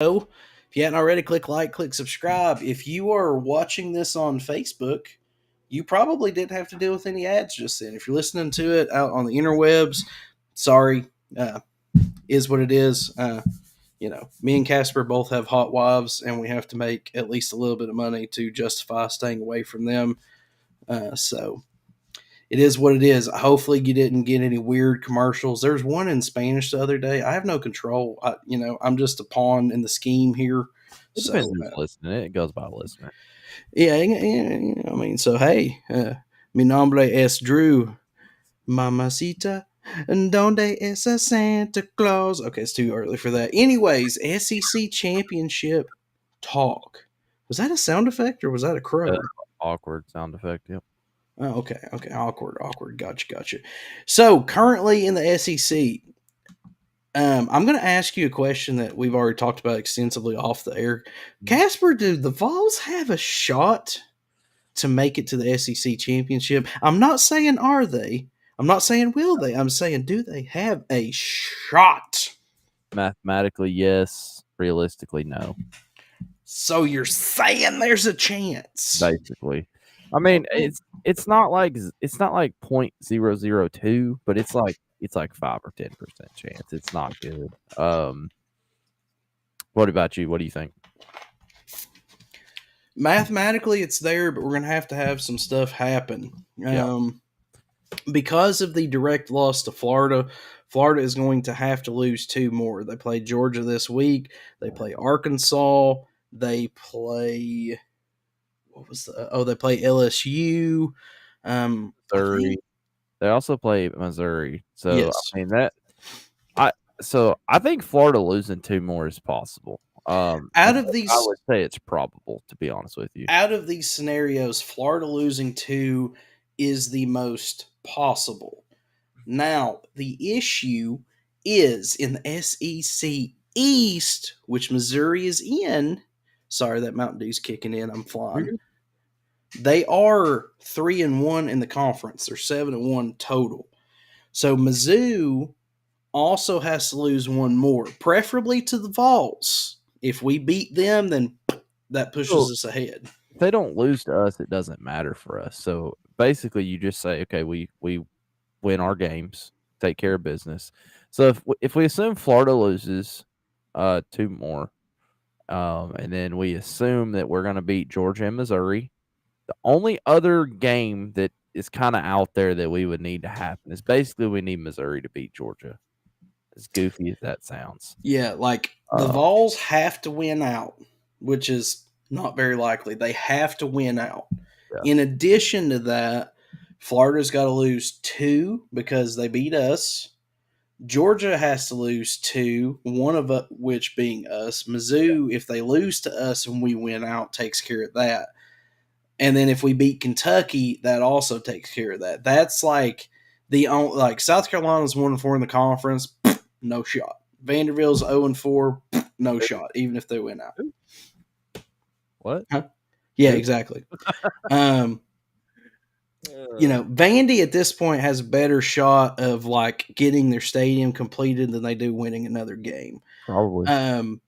If you hadn't already, click like, click subscribe. If you are watching this on Facebook, you probably didn't have to deal with any ads just then. If you're listening to it out on the interwebs, sorry, is what it is. Me and Casper both have hot wives, and we have to make at least a little bit of money to justify staying away from them. So it is what it is. Hopefully, you didn't get any weird commercials. There's one in Spanish the other day. I have no control. I'm just a pawn in the scheme here. It depends who's listening. It goes by listener. Yeah, I mean, so hey, mi nombre es Drew, mamacita, and donde es a Santa Claus? Okay, it's too early for that. Anyways, SEC championship talk. Was that a sound effect or was that a crow? Awkward sound effect. Yep. Oh, okay. Awkward. Gotcha. So currently in the SEC, I'm going to ask you a question that we've already talked about extensively off the air. Casper, do the Vols have a shot to make it to the SEC championship? I'm not saying are they. I'm not saying will they. I'm saying do they have a shot? Mathematically, yes. Realistically, no. So you're saying there's a chance, basically. I mean, it's not like 0.002, but it's like 5 or 10% chance. It's not good. What about you? What do you think? Mathematically, it's there, but we're gonna have some stuff happen. Because of the direct loss to Florida, Florida is going to have to lose 2 more. They play Georgia this week. They play Arkansas. They play they play LSU. Missouri. They also play Missouri. So yes. I mean I think Florida losing 2 more is possible. Out of these, I would say it's probable, to be honest with you. Out of these scenarios, Florida losing 2 is the most possible. Now, the issue is in the SEC East, which Missouri is in. Sorry, that Mountain Dew's kicking in. I'm flying. They are 3-1 in the conference. They're 7-1 total. So Mizzou also has to lose 1 more, preferably to the Vols. If we beat them, then that pushes us ahead. If they don't lose to us, it doesn't matter for us. So basically, you just say, okay, we win our games, take care of business. So if we assume Florida loses 2 more, and then we assume that we're going to beat Georgia and Missouri, the only other game that is kind of out there that we would need to happen is basically we need Missouri to beat Georgia. As goofy as that sounds. Yeah, like the Vols have to win out, which is not very likely. They have to win out. Yeah. In addition to that, Florida's got to lose 2 because they beat us. Georgia has to lose 2, one of which being us. Mizzou, if they lose to us and we win out, takes care of that. And then if we beat Kentucky, that also takes care of that. That's like South Carolina's 1-4 in the conference, no shot. Vanderbilt's 0-4, no shot, even if they win out. What? Huh? Yeah, exactly. Vandy at this point has a better shot of like getting their stadium completed than they do winning another game. Probably.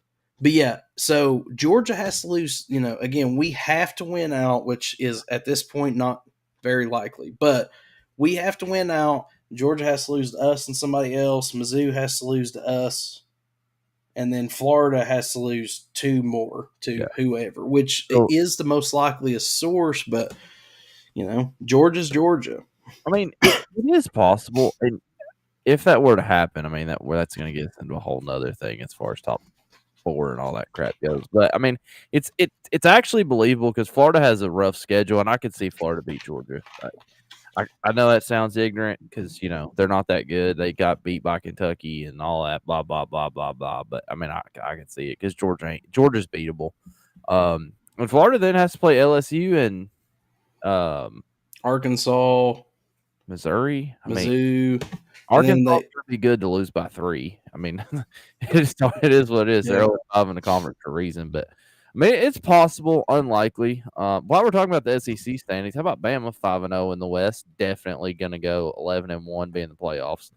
But yeah, so Georgia has to lose. Again, we have to win out, which is at this point not very likely. But we have to win out. Georgia has to lose to us and somebody else. Mizzou has to lose to us. And then Florida has to lose 2 more to whoever, which is the most likeliest source. But, Georgia's Georgia. I mean, it is possible. And if that were to happen, I mean, that's going to get us into a whole nother thing as far as top 4 and all that crap goes. But, I mean, it's actually believable because Florida has a rough schedule, and I could see Florida beat Georgia. I know that sounds ignorant because, they're not that good. They got beat by Kentucky and all that, blah, blah, blah, blah, blah. But, I mean, I can see it because Georgia's beatable. And Florida then has to play LSU and Arkansas, Missouri, Mizzou. Arkansas would be good to lose by 3. I mean, it is what it is. Yeah. They're only 5 in the conference for a reason, but I mean, it's possible, unlikely. While we're talking about the SEC standings, how about Bama 5-0 in the West? Definitely going to go 11-1, be in the playoffs.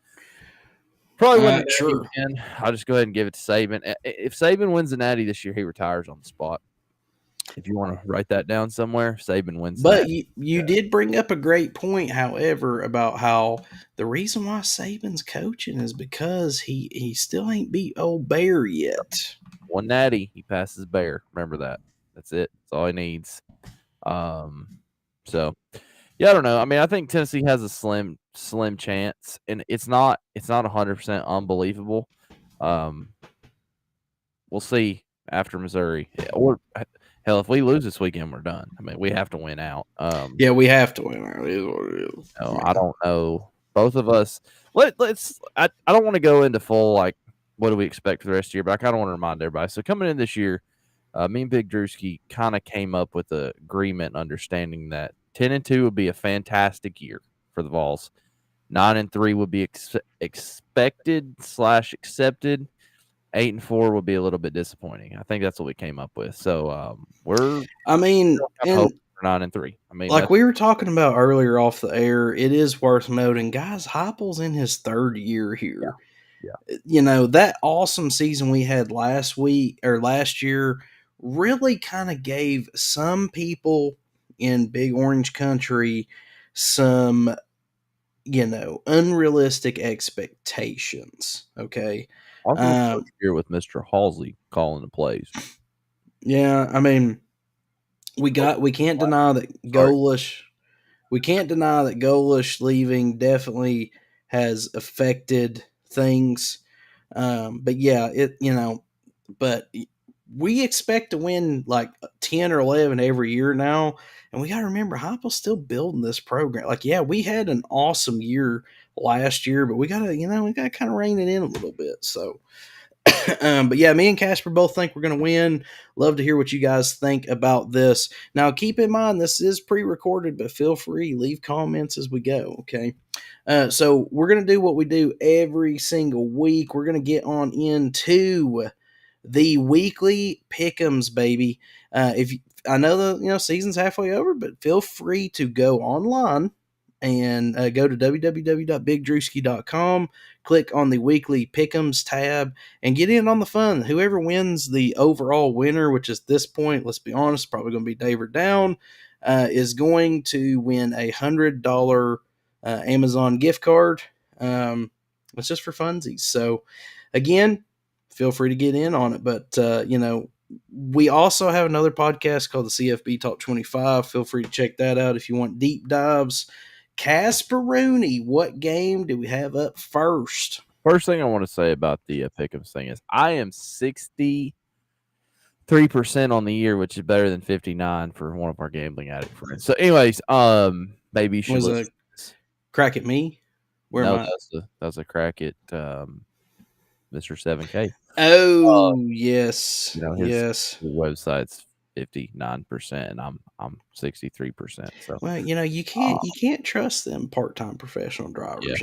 Probably win the Natty Sure. again. I'll just go ahead and give it to Saban. If Saban wins the Natty this year, he retires on the spot. If you want to write that down somewhere, Saban wins the But Natty. you did bring up a great point, however, about how the reason why Saban's coaching is because he still ain't beat old Bear yet. One Natty, he passes Bear. Remember that. That's it. That's all he needs. So yeah, I don't know. I mean, I think Tennessee has a slim chance, and it's not 100% unbelievable. We'll see after Missouri, or hell, if we lose this weekend, we're done. I mean, we have to win out. Yeah, we have to win. It is what it is. No, I don't know. Both of us. Let's. I don't want to go into full like what do we expect for the rest of the year, but I kind of want to remind everybody. So coming in this year, me and Big Drewski kind of came up with an agreement, understanding that 10-2 would be a fantastic year for the Vols. 9-3 would be expected / accepted. 8-4 would be a little bit disappointing. I think that's what we came up with. So we're. I mean, and 9-3. I mean, like we were talking about earlier off the air, it is worth noting, guys, Heupel's in his third year here. Yeah. You know, that awesome season we had last year really kind of gave some people in Big Orange Country some, unrealistic expectations. Okay. Also, first year with Mr. Halsey calling the plays. Yeah, I mean, we can't deny that Golish. We can't deny that Golish leaving definitely has affected things. But yeah, but we expect to win like 10 or 11 every year now. And we got to remember, Heupel's still building this program. Like, yeah, we had an awesome year last year, but we got to kind of rein it in a little bit. So, but yeah, me and Casper both think we're going to win. Love to hear what you guys think about this. Now, keep in mind, this is pre-recorded, but feel free, leave comments as we go. Okay. So we're going to do what we do every single week. We're going to get on into the weekly pick'ems, baby. I know the season's halfway over, but feel free to go online and go to www.bigdrewski.com, click on the weekly pick'ems tab, and get in on the fun. Whoever wins the overall winner, which is this point, let's be honest, probably going to be Dave or Down, is going to win a $100 Amazon gift card. It's just for funsies. So again, feel free to get in on it. But we also have another podcast called the CFB Talk 25. Feel free to check that out if you want deep dives. Casperoni, what game do we have up first? First thing I want to say about the pick'ems thing is I am 63% on the year, which is better than 59 for one of our gambling addict friends. So, anyways, maybe you should listen. Crack at me? Where am I? That's a crack at Mr. 7K. Oh, yes. His website's 59%, and I'm 63%. So well, you can't trust them part-time professional drivers,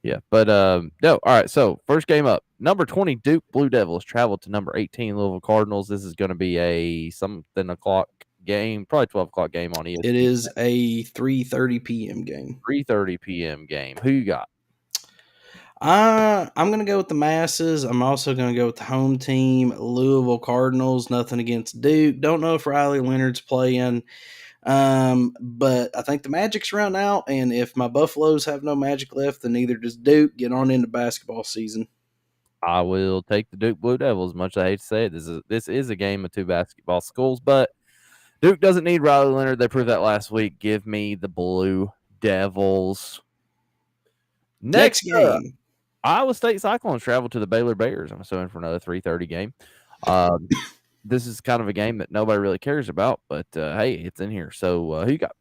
Yeah, but no. All right, so first game up, number 20 Duke Blue Devils traveled to number 18 Louisville Cardinals. This is going to be a something o'clock game, probably 12 o'clock game on ESPN. It is a 3:30 p.m. game. 3:30 p.m. game. Who you got? I'm going to go with the masses. I'm also going to go with the home team, Louisville Cardinals. Nothing against Duke. Don't know if Riley Leonard's playing. But I think the Magic's run out, and if my Buffaloes have no Magic left, then neither does Duke. Get on into basketball season. I will take the Duke Blue Devils. Much I hate to say it, this is a game of two basketball schools, but Duke doesn't need Riley Leonard. They proved that last week. Give me the Blue Devils. Next game. Iowa State Cyclones travel to the Baylor Bears. I'm assuming for another 3:30 game. This is kind of a game that nobody really cares about, but hey, it's in here. So who you got?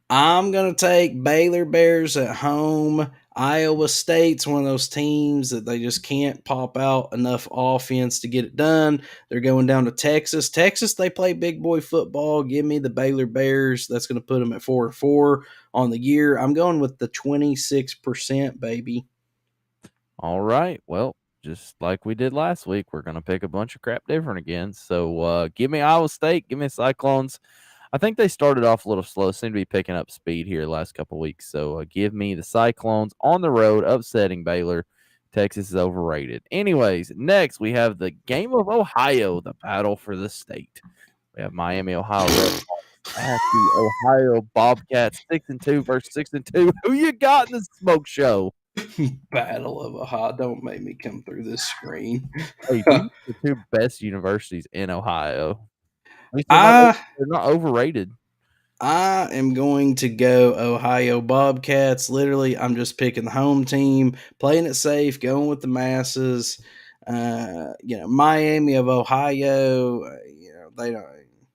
I'm going to take Baylor Bears at home. Iowa State's one of those teams that they just can't pop out enough offense to get it done. They're going down to Texas. Texas, they play big boy football. Give me the Baylor Bears. That's going to put them at 4-4 on the year. I'm going with the 26%, baby. All right. Well, just like we did last week, we're going to pick a bunch of crap different again. So give me Iowa State. Give me Cyclones. I think they started off a little slow. Seem to be picking up speed here the last couple of weeks. So give me the Cyclones on the road, upsetting Baylor. Texas is overrated. Anyways, next we have the game of Ohio, the battle for the state. We have Miami, Ohio Red at the Ohio Bobcats, 6-2 versus 6-2. Who you got in the smoke show? Battle of Ohio. Don't make me come through this screen. Hey, these are the two best universities in Ohio. At least I they're not overrated. I am going to go Ohio Bobcats. Literally, I'm just picking the home team, playing it safe, going with the masses. Miami of Ohio. They don't.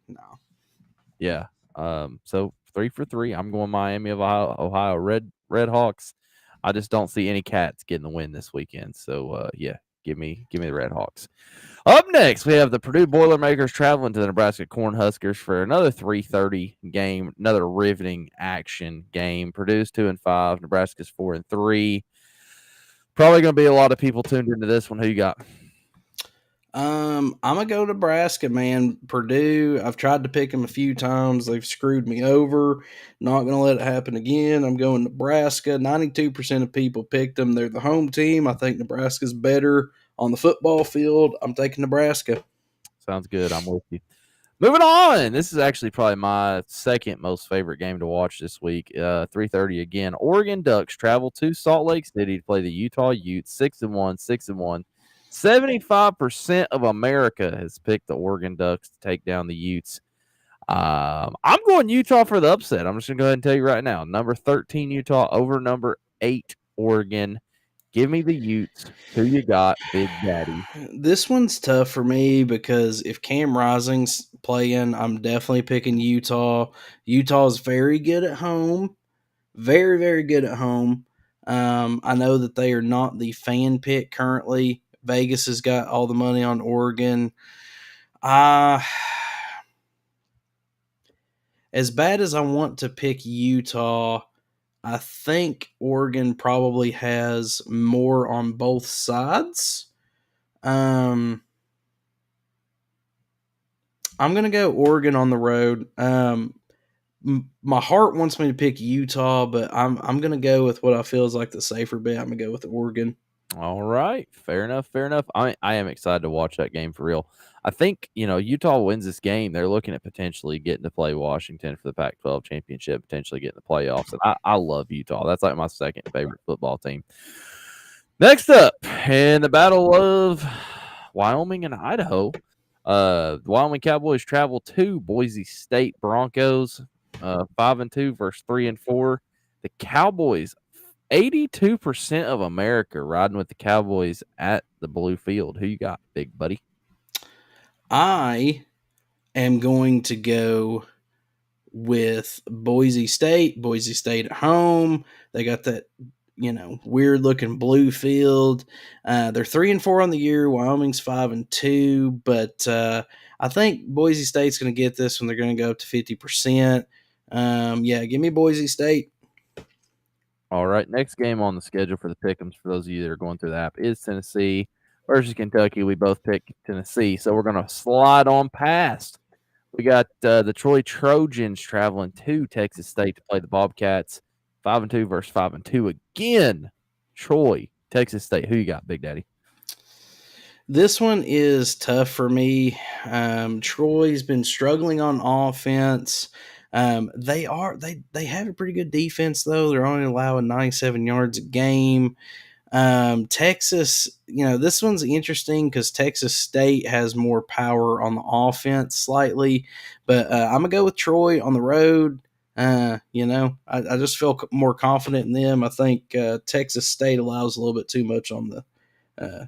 No. Yeah. So 3 for 3. I'm going Miami of Ohio Red Hawks. I just don't see any Cats getting the win this weekend. So yeah, give me the Red Hawks. Up next, we have the Purdue Boilermakers traveling to the Nebraska Cornhuskers for another 3:30 game, another riveting action game. Purdue's 2-5, Nebraska's 4-3. Probably going to be a lot of people tuned into this one. Who you got? I'm gonna go Nebraska, man. Purdue, I've tried to pick them a few times. They've screwed me over. Not gonna let it happen again. I'm going Nebraska. 92% of people picked them. They're the home team. I think Nebraska's better on the football field. I'm taking Nebraska. Sounds good. I'm with you. Moving on. This is actually probably my second most favorite game to watch this week. 3:30 again. Oregon Ducks travel to Salt Lake City to play the Utah Utes. 6-1, 6-1. 75% of America has picked the Oregon Ducks to take down the Utes. I'm going Utah for the upset. I'm just going to go ahead and tell you right now. Number 13 Utah over number 8 Oregon. Give me the Utes. Who you got, Big Daddy? This one's tough for me because if Cam Rising's playing, I'm definitely picking Utah. Utah's very good at home. Very, very good at home. I know that they are not the fan pick currently. Vegas has got all the money on Oregon. As bad as I want to pick Utah, I think Oregon probably has more on both sides. I'm going to go Oregon on the road. My heart wants me to pick Utah, but I'm going to go with what I feel is like the safer bet. I'm going to go with Oregon. All right. Fair enough. Fair enough. I am excited to watch that game for real. I think, Utah wins this game. They're looking at potentially getting to play Washington for the Pac-12 championship, potentially getting the playoffs. And I love Utah. That's like my second favorite football team. Next up, in the Battle of Wyoming and Idaho, the Wyoming Cowboys travel to Boise State Broncos, 5-2 versus 3-4. The Cowboys, 82% of America riding with the Cowboys at the Blue Field. Who you got, big buddy? I am going to go with Boise State. Boise State at home. They got that, weird looking blue field. They're 3-4 on the year. Wyoming's 5-2, but I think Boise State's going to get this one. They're going to go up to 50%. Give me Boise State. All right, next game on the schedule for the Pick'ems, for those of you that are going through the app, is Tennessee versus Kentucky. We both picked Tennessee, so we're going to slide on past. We got the Troy Trojans traveling to Texas State to play the Bobcats, 5-2 versus 5-2 again. Troy, Texas State. Who you got, Big Daddy? This one is tough for me. Troy's been struggling on offense. They have a pretty good defense though. They're only allowing 97 yards a game. Texas, this one's interesting because Texas State has more power on the offense slightly, but I'm gonna go with Troy on the road. I just feel more confident in them. I think Texas State allows a little bit too much on the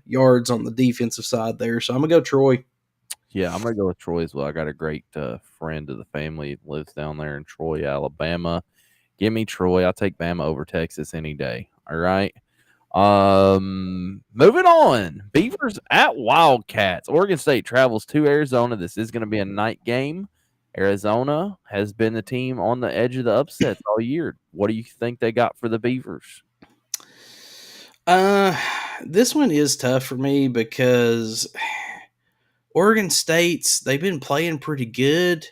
yards on the defensive side there, so I'm gonna go Troy. Yeah, I'm gonna go with Troy as well. I got a great friend of the family lives down there in Troy, Alabama. Give me Troy. I'll take Bama over Texas any day. All right. Moving on. Beavers at Wildcats. Oregon State travels to Arizona. This is going to be a night game. Arizona has been the team on the edge of the upsets all year. What do you think they got for the Beavers? This one is tough for me because Oregon State's they've been playing pretty good.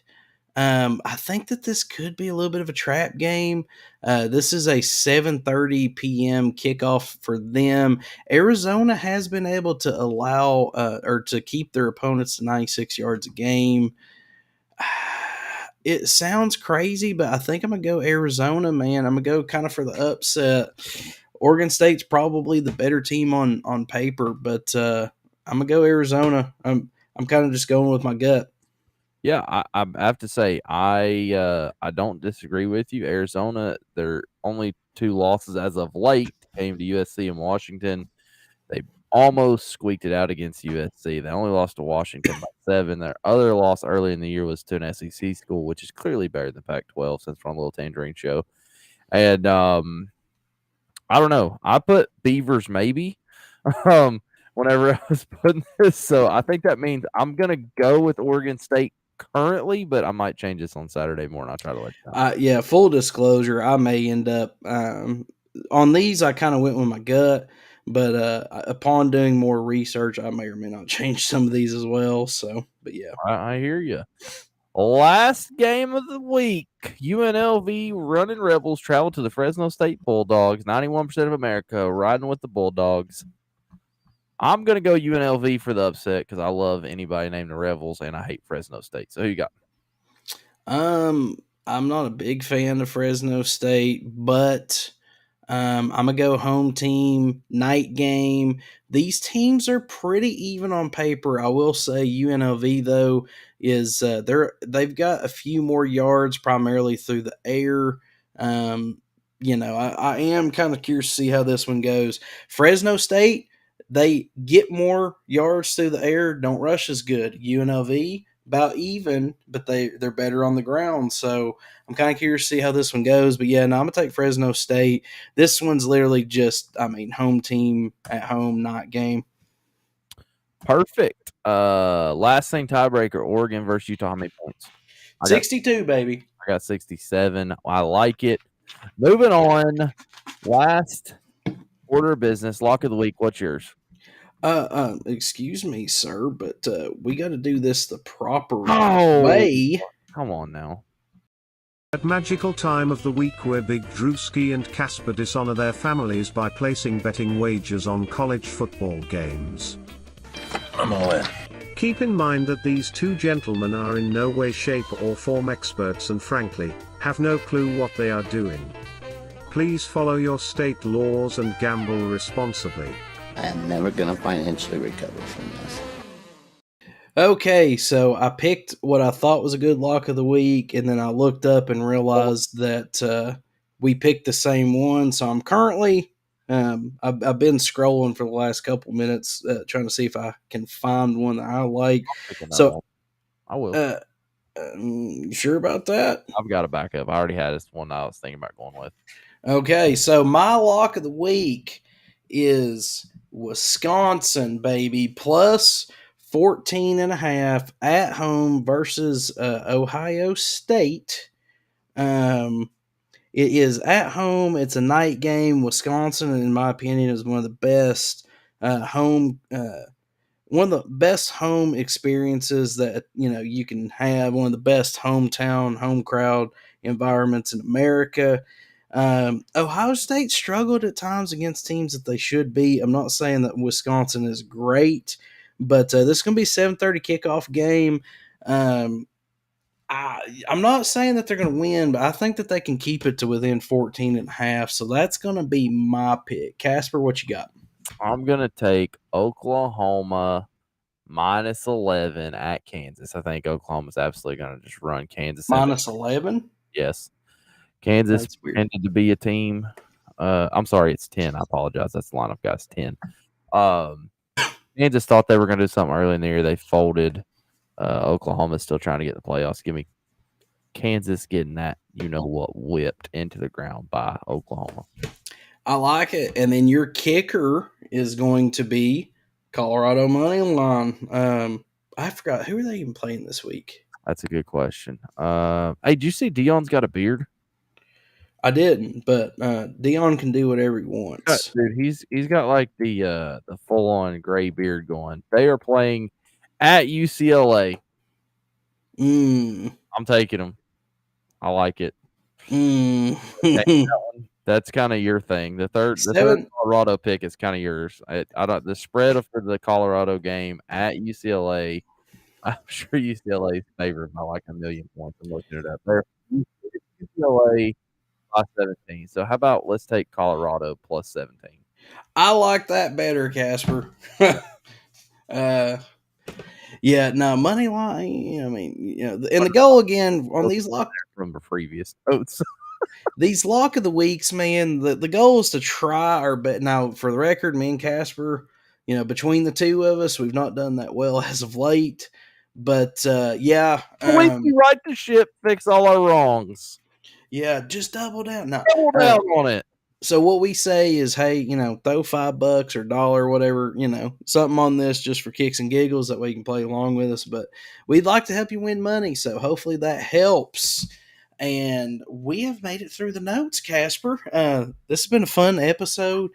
I think that this could be a little bit of a trap game. This is a 7:30 p.m. kickoff for them. Arizona has been able to allow or to keep their opponents to 96 yards a game. It sounds crazy, but I think I'm gonna go Arizona, man. I'm gonna go kind of for the upset. Oregon State's probably the better team on paper, but I'm gonna go Arizona. I'm kind of just going with my gut. Yeah, I have to say I don't disagree with you. Arizona, their only 2 losses as of late came to USC and Washington. They almost squeaked it out against USC. They only lost to Washington by 7. Their other loss early in the year was to an SEC school, which is clearly better than Pac-12 since we're on the Little Tangerine Show. And I don't know. I put Beavers maybe whenever I was putting this. So I think that means I'm gonna go with Oregon State currently, but I might change this on Saturday morning. I'll try to let you know. Yeah, full disclosure, I may end up on these. I kind of went with my gut, but upon doing more research, I may or may not change some of these as well. So, but yeah, I hear you. Last game of the week, UNLV Running Rebels travel to the Fresno State Bulldogs. 91% of America riding with the Bulldogs. I'm going to go UNLV for the upset because I love anybody named the Rebels and I hate Fresno State. So who you got? I'm not a big fan of Fresno State, but I'm gonna go home team, night game. These teams are pretty even on paper. I will say UNLV though is they've got a few more yards primarily through the air. Um, I am kind of curious to see how this one goes. Fresno State, they get more yards through the air, don't rush as good. UNLV about even, but they're better on the ground. So I'm kind of curious to see how this one goes. But yeah, no, I'm gonna take Fresno State. This one's literally just, home team at home, not game. Perfect. Last thing tiebreaker, Oregon versus Utah. How many points? 62, baby. I got 67. I like it. Moving on. Last order of business, lock of the week. What's yours? Excuse me, sir, but we got to do this the proper way. way. Come on now. That magical time of the week where Big Drewski and Casper dishonor their families by placing betting wagers on college football games. I'm all in. Keep in mind that these two gentlemen are in no way, shape, or form experts and frankly, have no clue what they are doing. Please follow your state laws and gamble responsibly. I am never going to financially recover from this. Okay, so I picked what I thought was a good lock of the week, and then I looked up and realized that we picked the same one. So I'm currently, I've been scrolling for the last couple minutes trying to see if I can find one that I like. So I will. You sure about that? I've got a backup. I already had this one I was thinking about going with. Okay, so my lock of the week is Wisconsin, baby, plus 14.5 at home versus Ohio State. It is at home. It's a night game. Wisconsin, in my opinion, is one of the best home experiences that you can have. One of the best hometown home crowd environments in America. Ohio State struggled at times against teams that they should be. I'm not saying that Wisconsin is great, but this is going to be a 7:30 kickoff game. I'm not saying that they're going to win, but I think that they can keep it to within 14.5. So that's going to be my pick. Casper, what you got? I'm going to take Oklahoma minus 11 at Kansas. I think Oklahoma's absolutely going to just run Kansas. Minus 11? Yes. Kansas tended to be a team. I'm sorry, it's 10. I apologize. That's the lineup, guys. 10. Kansas thought they were going to do something early in the year. They folded. Oklahoma's still trying to get the playoffs. Give me Kansas getting that, whipped into the ground by Oklahoma. I like it. And then your kicker is going to be Colorado money line. I forgot, who are they even playing this week? That's a good question. Hey, did you see Deion's got a beard? I didn't, but Deion can do whatever he wants. Dude, he's got like the full on gray beard going. They are playing at UCLA. I'm taking them. I like it. Mm. That's kind of your thing. The third Colorado pick is kind of yours. I don't. The spread for the Colorado game at UCLA. I'm sure UCLA is favored by like 1,000,000 points. I'm looking it up there. UCLA by 17. So how about let's take Colorado plus 17. I like that better, Casper. Yeah, no, money line. I mean, and the goal again on these lock from the previous notes. These lock of the weeks, man. The goal is to try our best. Now, for the record, me and Casper, between the two of us, we've not done that well as of late. But yeah, we right the ship, fix all our wrongs. Yeah, just double down. No, double down on it. So what we say is, hey, throw $5 or $1, whatever, something on this just for kicks and giggles. That way you can play along with us. But we'd like to help you win money, so hopefully that helps. And we have made it through the notes, Casper. This has been a fun episode.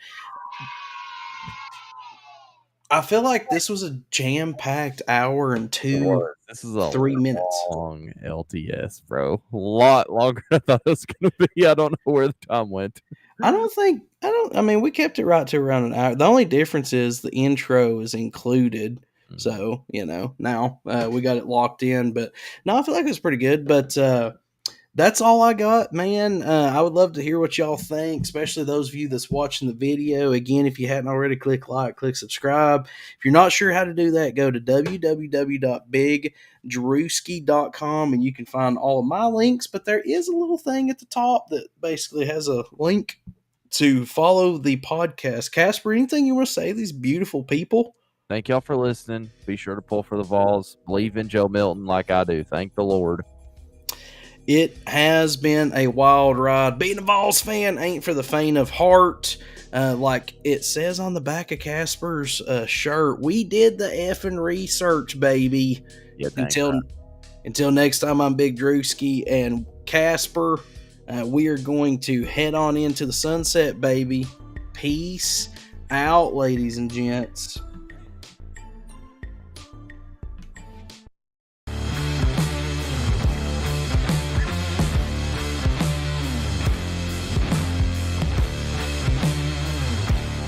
I feel like this was a jam-packed hour and this is a 3 minutes long LTS, bro. A lot longer than I thought it was going to be. I don't know where the time went. I mean, we kept it right to around an hour. The only difference is the intro is included. So, now we got it locked in. But no, I feel like it's pretty good. But that's all I got, man. I would love to hear what y'all think, especially those of you that's watching the video. Again, if you hadn't already, click like, click subscribe. If you're not sure how to do that, go to www.bigdrewski.com and you can find all of my links. But there is a little thing at the top that basically has a link to follow the podcast. Casper, anything you want to say to these beautiful people? Thank y'all for listening. Be sure to pull for the Vols. Believe in Joe Milton like I do. Thank the Lord. It has been a wild ride. Being a Vols fan ain't for the faint of heart. Like it says on the back of Casper's shirt, we did the effing research, baby. Yeah, until next time, I'm Big Drewski and Casper. We are going to head on into the sunset, baby. Peace out, ladies and gents.